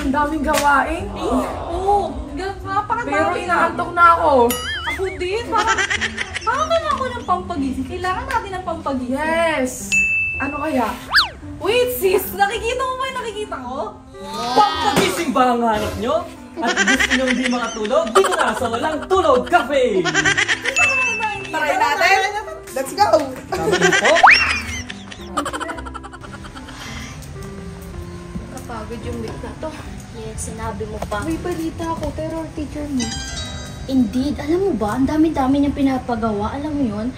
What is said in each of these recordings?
Ang daming gawain. Oo, napakadami. Pero inaantok na ako. Ako din, parang kailangan ko ng pampagising. Kailangan natin ng pampagising. Yes! Ano kaya? Wait sis, nakikita mo ba yung nakikita ko? Pampagising ba ang hanap nyo? At gusto nyo hindi makatulog? Dito na sa Walang Tulog Cafe! Try natin! Let's go! Kami po. Kapagod yung week na to. Yes, sinabi mo pa. May balita ako, terror teacher mo. Indeed, alam mo ba, ang dami-dami niyang pinapagawa, alam mo yun?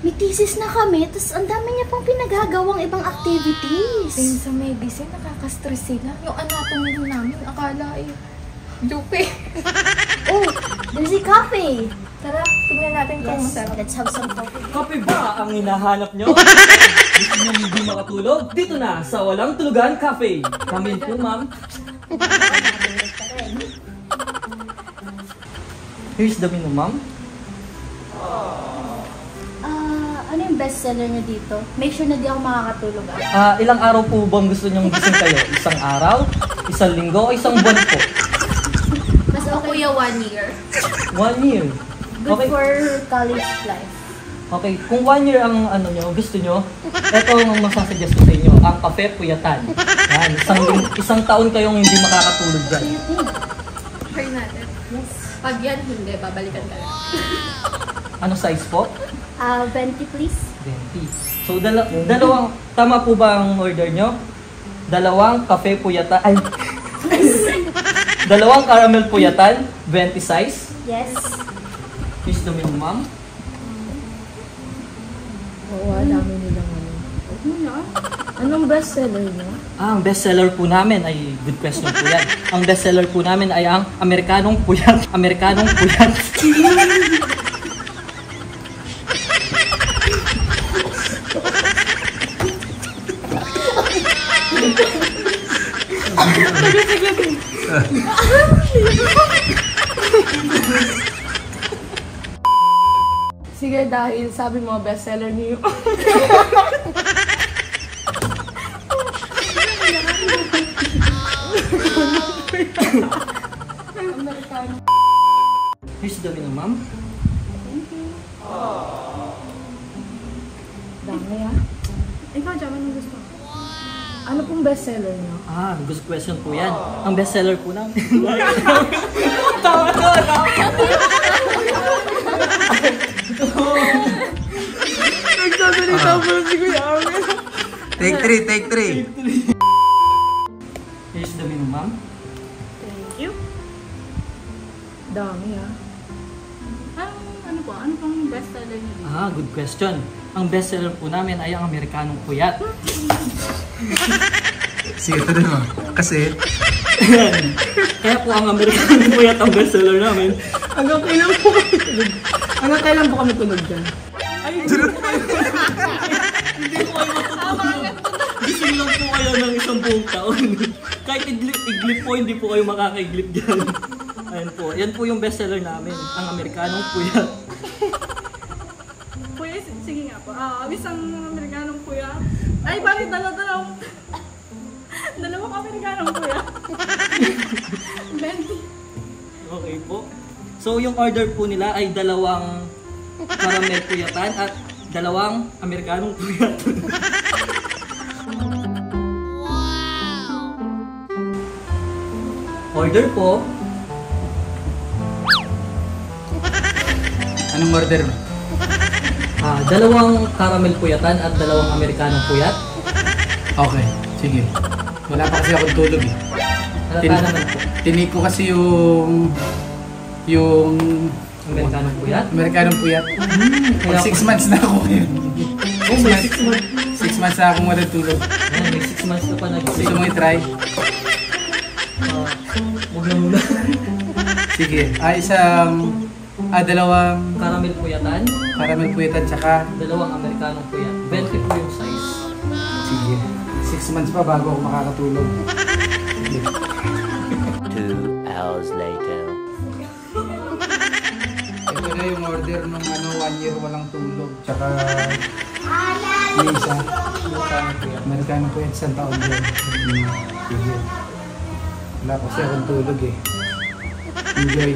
May thesis na kami, tapos ang dami niya pang pinagagawang ibang activities. Ayun sa medicine, nakaka-stress sila. Yung anatomy namin, akala lupe. Oh, there's a cafe. Tara, tingnan natin kung Yes, masarap. let's have some coffee. Kape ba ang hinahanap nyo? Gusto nyo hindi makatulog? Dito na sa Walang Tulugan Cafe. Kami po, ma'am. Here's the menu, ma'am. Ano yung bestseller niyo dito? Make sure na di ako makakatulog. Ilang araw po bang gusto nyong gising kayo? Isang araw? Isang linggo? O isang buwan po? Mas okay yung 1 year. 1 year. Good Okay. for college life. Okay, kung 1 year ang gusto nyo, ito ang masasuggest ko sa inyo, ang kape puyatan. Yan, isang taon kayong hindi makakatulog dyan. Try natin. Yes. Pag yan, hindi, babalikan ka lang. Ano size po? 20 please. 20. So, dalawang, tama po ba ang order nyo? Dalawang kape puyatan, ay, dalawang caramel puyatan, 20 size. Yes. Here's the menu, ma'am. Oo, dami nilang Anong bestseller niyo? Ang bestseller po namin ay, good question po yan. Ang bestseller po namin ay ang Amerikanong Puyat. Amerikanong Puyat. Sige, dahil sabi mo bestseller niyo. Here's the menu, ma'am. Dami Ikaw, Jam, anong gusto mo? Ano pong bestseller niyo? Good question po yan. Ang bestseller po namin. Nagsasalita po si Kuya Amel. Take 3, take 3. Here's the menu, ma'am. Thank you. Dami Ano po? Ano pang best seller niyo dito? Good question. Ang bestseller po namin ay ang Amerikanong Puyat. Sige, ito din mo. Kasi, Kaya po ang Amerikanong Puyat ang bestseller namin. Hanggang kailan po kami tulog? Hanggang kailan po kami tulog dyan? Hindi po kayo matutulog. Gising lang po kayo ng isang buong taon. Kahit iglip po, hindi po kayo makaka-iglip dyan. Ayan po. Yan po yung bestseller namin. Ang Amerikanong Puyat. Kuya, sige nga po. Isang Amerikanong kuya. Ay, bakit dalawang Amerikanong kuya? 20. Okay po. So yung order po nila ay dalawang caramel puyatan at dalawang Amerikanong puyat. Order po. anong order? Dalawang caramel puyatan at dalawang Amerikanong puyat. Okay, sige. Wala pa kasi akong tulog eh. Halata naman po. Tinig ko kasi yung Amerikanong puyat. Amerikanong Puyat. Kaya 6 months na ako ngayon. Oh, may 6 months. 6 months na akong walang tulog. Ayan, may 6 months na pa nag-save. Gusto mo i-try? Huwag na muna. Sige. Dalawang Caramel puyatan, caramel puyatan tsaka dalawang Amerikanong puyat. 20 po yung size. sige. 6 months pa bago ako makakatulog. 2 hours later. Ito na yung order nung 1 year walang tulog. Tsaka yung isa. Amerikano po yan, isang taon din. Sige. Wala kasi akong tulog eh. Enjoy.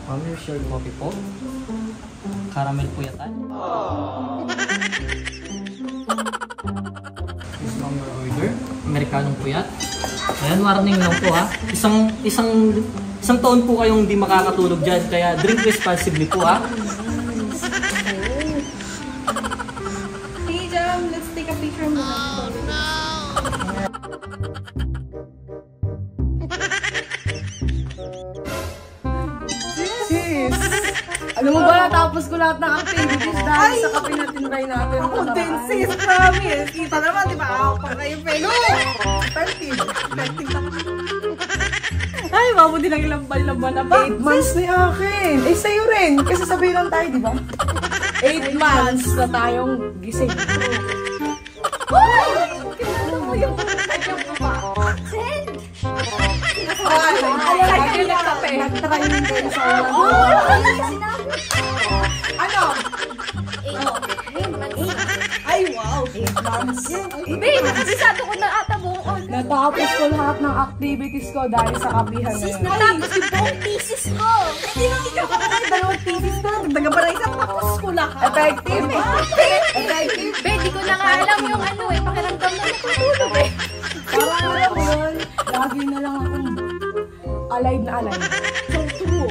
Ma'am, your shared coffee po. Caramel po yata. Is on your order? Amerikanong puyat. Ayan, warning lang po ha. Isang taon po kayong hindi makakatulog dyan, kaya drink responsibly po ha. Hey, Jam, let's take a picture mo. Sis! Alam mo ba, natapos ko lahat ng activities dahil sa kape na tinry natin. Ako din, sis, promise. Kita naman, di ba? Ako pa kayo, Pelo. Effective. Effective naman. Ay, mabuti lang ilang buwan na ba? 8 months na yung akin. Eh, sa'yo rin. Kasi sabihin lang tayo, di ba? 8 months na tayong gising. Kilala mo yung kanyang baba. Send! Ay, lagi na kape. Nagtaka yung kayo sa oras. Ano? Ay, wow. 8 months. Babe, nakasisado ko na ata buong on. Natapos ko lahat ng activities ko dahil sa kapihan na Sis, yun. natapos yung buong thesis ko. Hindi lang ikaw ka kasi dalawang thesis ko. Daga pa na isang tapos ko lahat. Effective. Effective. Babe, di ko na nga alam yung ano eh, pakiramdam na natutulog eh. Parang alam mo yun, lagi na lang akong alive na alive. So true.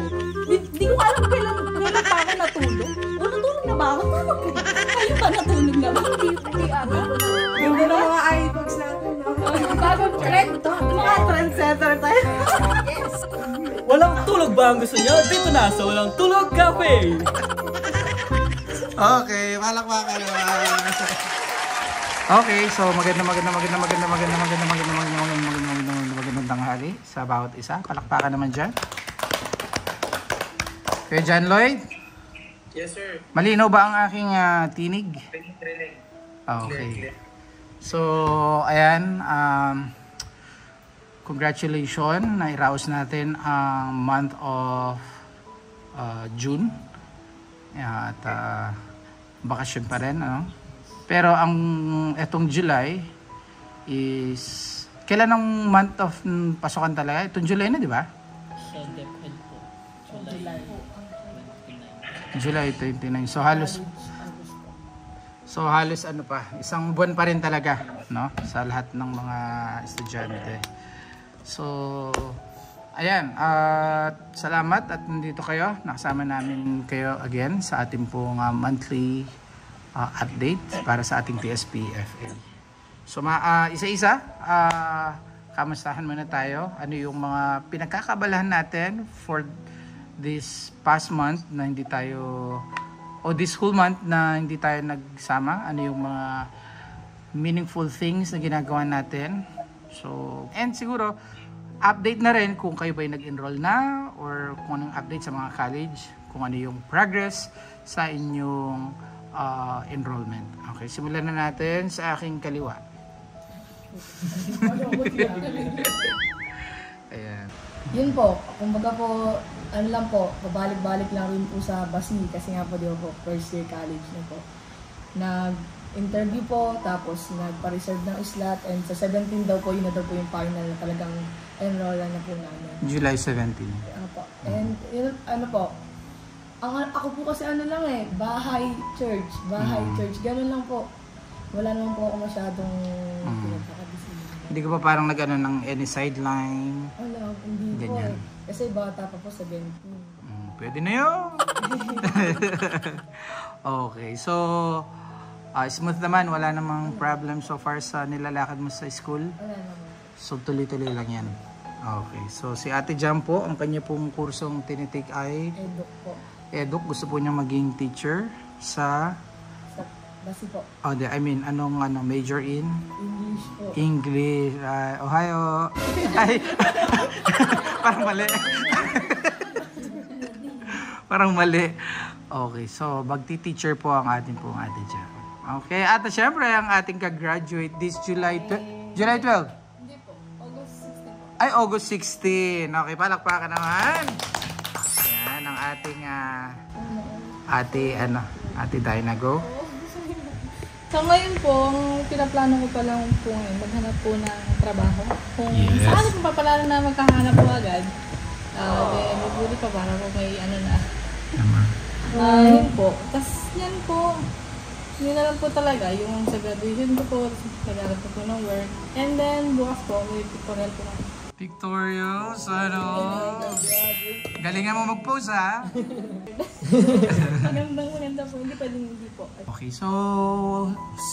Di ko alam kailan pa ako natulog. O natulog na ba ako? Kayo ba natulog na ba? Hindi aga ko na. Ganda ng mga iPods natin. Bagong trend. Mga trendsetter tayo. Yes. Walang tulog ba ang gusto niyo? Dito na sa Walang Tulog Cafe! Okay, palakpakan naman. Okay, so magandang tanghali sa bawat isa. Palakpakan naman dyan. Kuya John Lloyd? Yes, sir. Malinaw ba ang aking tinig? Okay. So, ayan. Congratulations. Nairaos natin ang month of June. At bakasyon pa rin. Ano? Pero ang etong July is... Kailan ang month of pasukan talaga? Itong July na, di ba? July 29. So halos ano pa, isang buwan pa rin talaga, no? Sa lahat ng mga estudyante. So ayan, salamat at nandito kayo. Nakasama namin kayo again sa ating pong monthly update para sa ating TSP-FA. So isa-isa, kamustahan muna tayo. Ano yung mga pinagkakabalahan natin for this past month na hindi tayo, o this whole month na hindi tayo nagsama. Ano yung mga meaningful things na ginagawa natin. So, and siguro update na rin kung kayo ba'y nag-enroll na or kung anong update sa mga college, kung ano yung progress sa inyong enrollment. Okay, simulan na natin sa aking kaliwa. Ayan. Yun po, kumbaga po, ano lang po, pabalik-balik lang rin po sa Basi kasi nga po di ba po, first year college na po. Nag-interview po, tapos nagpa-reserve ng slot and sa 17 daw po, yun na daw po yung final na talagang enrollan na po namin. July 17. Ano po. And yun, ano po, ako po kasi ano lang eh, bahay church, ganun lang po. Wala naman po ako masyadong pinagkakabisi. Hindi ko pa parang nag-ano ng any sideline. Wala, hindi Ganyan. po. Kasi bata pa po sa 17. Pwede na yun. Okay, so smooth naman. Wala namang problem so far sa nilalakad mo sa school. Wala naman. So tuloy-tuloy lang yan. Okay, so si Ate Jam po, ang kanya pong kursong tinitake ay Eduk po. Eduk. Gusto po niya maging teacher sa... Sa Basi po. Oh, I mean, anong major in? English po. English. Ohio. Ay, parang mali. Parang mali. Okay, so magti-teacher po ang ating pong Ate Jam. Okay, at syempre ang ating ka-graduate this July 12. July 12? Hindi po. August 16 po. Ay, August 16. Okay, palakpakan naman. Yan, ang ating ate, Ate Dinah, go. So ngayon po, ang pinaplano ko pa lang po ngayon, maghanap po ng trabaho. Kung Yes. saan po papalala na magkahanap po agad, mabuti pa para po may ano na. Yun po. Tapos yan po, yun na lang po talaga, yung sa graduation ko po, nag-aarap po ng work. And then, bukas po, may pictorial po na. Victorious, ano? Galingan mo mag-pose, ha? Maganda po, hindi po. Okay, so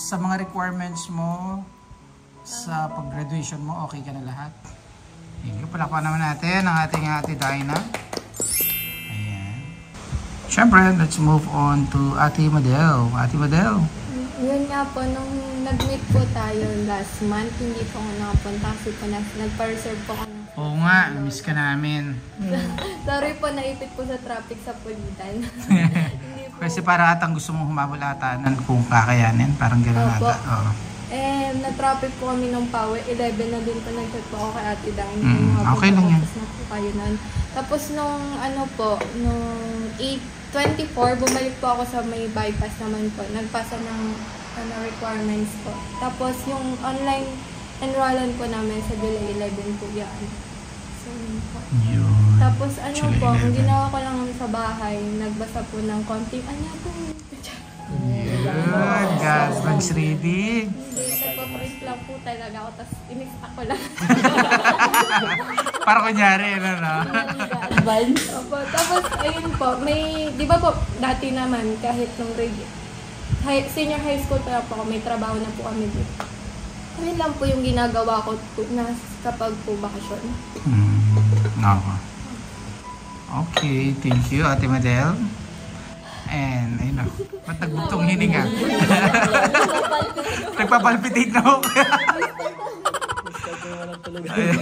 sa mga requirements mo sa pag-graduation mo, okay ka na lahat? Thank you. Palakpan naman natin ang ating Ate Dinah. Ayan. Siyempre, let's move on to Ate Madel. Ate Madel. Yun nga po, nung nag-meet po tayo last month, hindi po ako nakapunta kasi po nagpa-reserve po ako ng... Oo nga, miss ka namin. Sorry po, naipit po sa traffic sa Pulitan. Kasi para atang gusto mong humabol ata kung kakayanin. Parang gano'n Opo. ata. Oo. Na-traffic po kami ng Power. 11 na din po nag-chat po ako kay Ate Dang. Okay lang yan. Tapos na po kayo nun. Tapos nung ano po, nung 8:24, bumalik po ako sa may bypass naman po. Nagpasa ng requirements po. Tapos yung online enrollan po namin sa July 11 po yan. So, yun po. Yun. Tapos ano July po, ang 11. ginawa ko lang sa bahay, nagbasa po ng konting, Yun. God's reading. Hindi, nagpa-print lang po talaga ako, tapos in-stack ko lang. Para kunyari, ano na? Opo, tapos ayun po, may, di ba po, dati naman, kahit nung senior high school pa po, may trabaho na po kami dito. Ayun lang po yung ginagawa ko po, na kapag po bakasyon. Okay, thank you, Ate Madel. And, ayun na. Ba't nagbugtong hininga? Nagpapalpitate na ako.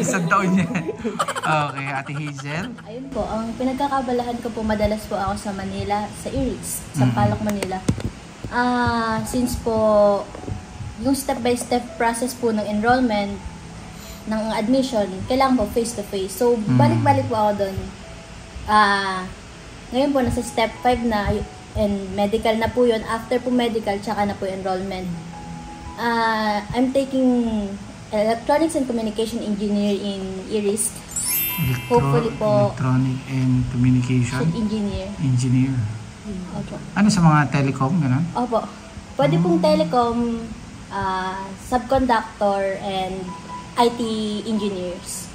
Isang taon niya. Okay, Ate Hazel. Ayun po, ang pinagkakabalahan ko po madalas po ako sa Manila, sa Iris, sa Palok, Manila. Since po, yung step-by-step process po ng enrollment, ng admission, kailangan po face-to-face. So, balik-balik po ako doon. Ngayon po, nasa step 5 na, and medical na po yun. After po medical, tsaka na po enrollment. I'm taking Electronics and Communication Engineer in IRIS. Hopefully po, Electronic and Communication Engineer. Opo. Ano sa mga telecom, gano'n? Opo. Pwede pong telecom, subconductor, and IT engineers.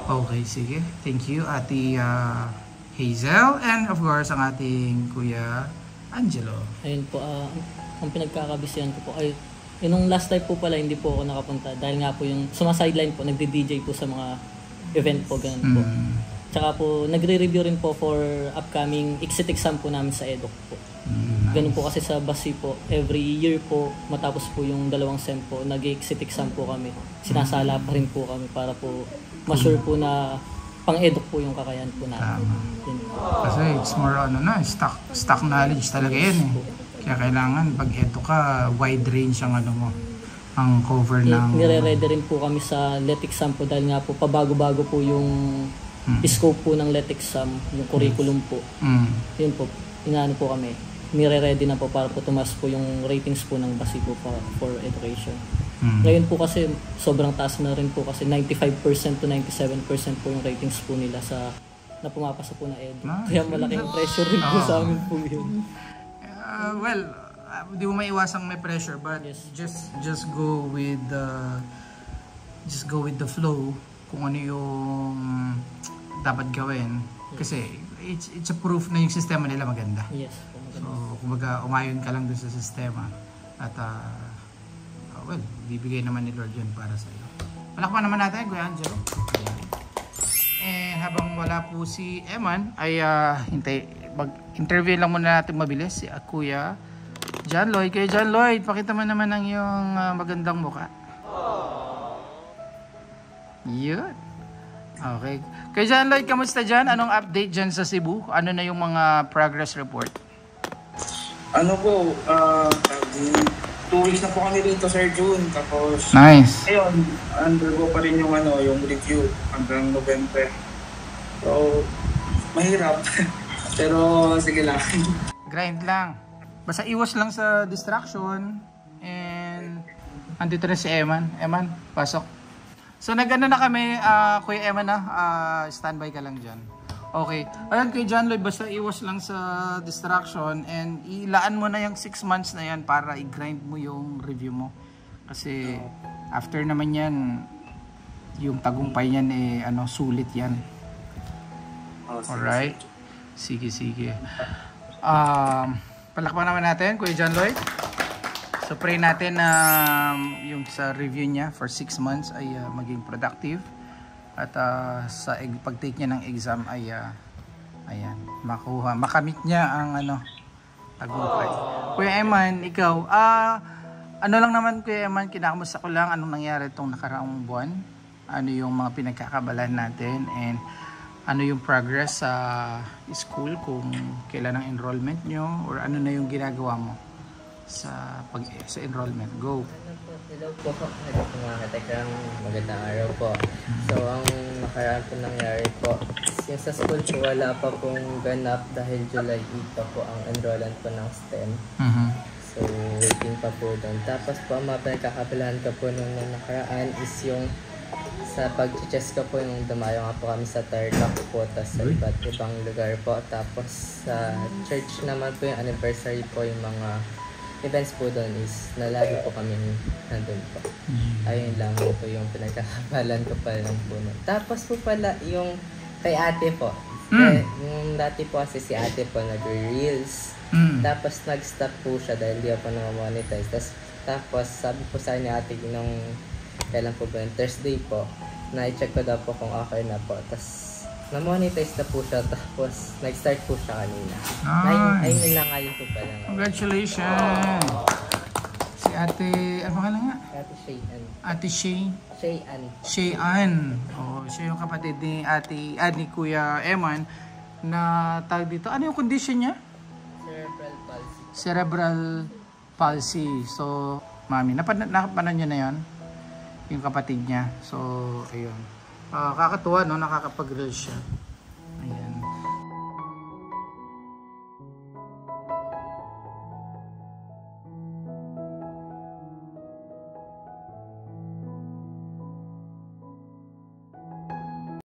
Okay, sige. Thank you, Ate Hazel. And of course, ang ating Kuya Angelo. Ayun po, ang pinagkakabisihan ko po ay yung last time po pala hindi po ako nakapunta dahil nga po yung sumasideline po, nagdi-DJ po sa mga event po, ganun po. Tsaka po, nagre-review rin po for upcoming exit exam po namin sa EDOC po. Ganun po kasi sa BASI po, every year po, matapos po yung 2 sem po, nag-exit exam po kami. Sinasala pa rin po kami para po ma-sure po na pang-EDOC po yung kakayahan po namin. Yun. Kasi it's more stock knowledge talaga yan eh. Kaya kailangan pag EDOC ka, wide range ang ano mo, ang cover ng... Nire-ready rin po kami sa LET exam po dahil nga po pabago-bago po yung scope po ng LET exam, yung curriculum po. Yun po, inaano po kami. Nire-ready na po para po tumas po yung ratings po ng BASI po for education. Ngayon po kasi sobrang taas na rin po kasi 95% to 97% po yung ratings po nila sa na pumapasa po na EDOC. Kaya malaking pressure rin po sa amin po yun. Di mo maiwasang may pressure but Yes. just go with the flow kung ano yung dapat gawin kasi it's a proof na yung sistema nila maganda. Yes po, maganda. So kumbaga umayon ka lang dun sa sistema at bibigay naman ni Lord yun para sa iyo. Palakpan naman natin Kuya Angelo. Habang wala po si Eman ay mag-interview lang muna natin mabilis si Kuya John Lloyd. Kuya John Lloyd, pakita mo naman ang iyong magandang mukha. Yun. Okay. Kuya John Lloyd, kamusta dyan? Anong update dyan sa Cebu? Ano na yung mga progress report? Ano po, 2 weeks na po kami dito, Sir June. Tapos, Nice. ayun, undergo pa rin yung review hanggang November. So, mahirap. Pero sige lang. Grind lang. Basta iwas lang sa distraction. And andito na si Eman. Eman, pasok. So nagano na kami, Kuya Eman na, standby ka lang dyan. Okay. Ayan kay John Lloyd, basta iwas lang sa distraction and ilaan mo na yung 6 months na yan para i-grind mo yung review mo. Kasi after naman yan, yung tagumpay niyan sulit yan. Alright. Sige. Palakpan naman natin, Kuya John Lloyd. So pray natin na yung sa review niya for 6 months ay maging productive. At sa pag-take niya ng exam ay ayan, makamit niya ang tagumpay. Kuya Eman, ikaw, ano lang naman Kuya Eman, kinakamusta ko lang anong nangyari itong nakaraang buwan, ano yung mga pinagkakabalan natin, and ano yung progress sa school, kung kailan ang enrollment nyo, or ano na yung ginagawa mo sa enrollment. Go! Hello po, mga katekram, magandang araw po. So, ang nakaraan po nangyari po, yung sa school po wala pa pong ganap dahil July 8 pa po ang enrollant po ng STEM. So, waiting pa po doon. Tapos po, ang mga pinagkakabilahan ko po nung nakaraan is yung sa pag-chess ko po, yung dumayo nga po kami sa Tarlac po, tapos sa iba't ibang lugar po. Tapos sa church naman po, yung anniversary po, yung mga events po doon is nalagi po kami nandun po. Ayun lang po yung pinagkakabalan ko pa lang po. Tapos po pala yung kay ate po. Yung dati po kasi si ate po nag-reels. Tapos nag-stop po siya dahil hindi ako na-monetize. Tapos sabi po sa ni ate nung kailan po ba yung Thursday po, na-check ko daw po kung okay na po. Tapos na-monetize na po siya, tapos nag-start po siya kanina. Ayun na ngayon po pala. Congratulations! Si ate, ano ka lang nga? Ate Shayan. Ate Shay? Shayan. Oh, siya yung kapatid ni ni Kuya Eman na tawag dito. Ano yung condition niya? Cerebral palsy. Cerebral palsy. So, mami, napanood niyo na yan? Yung kapatid niya. So, ayun. Kakatuwa, no? Nakakapag-reels siya.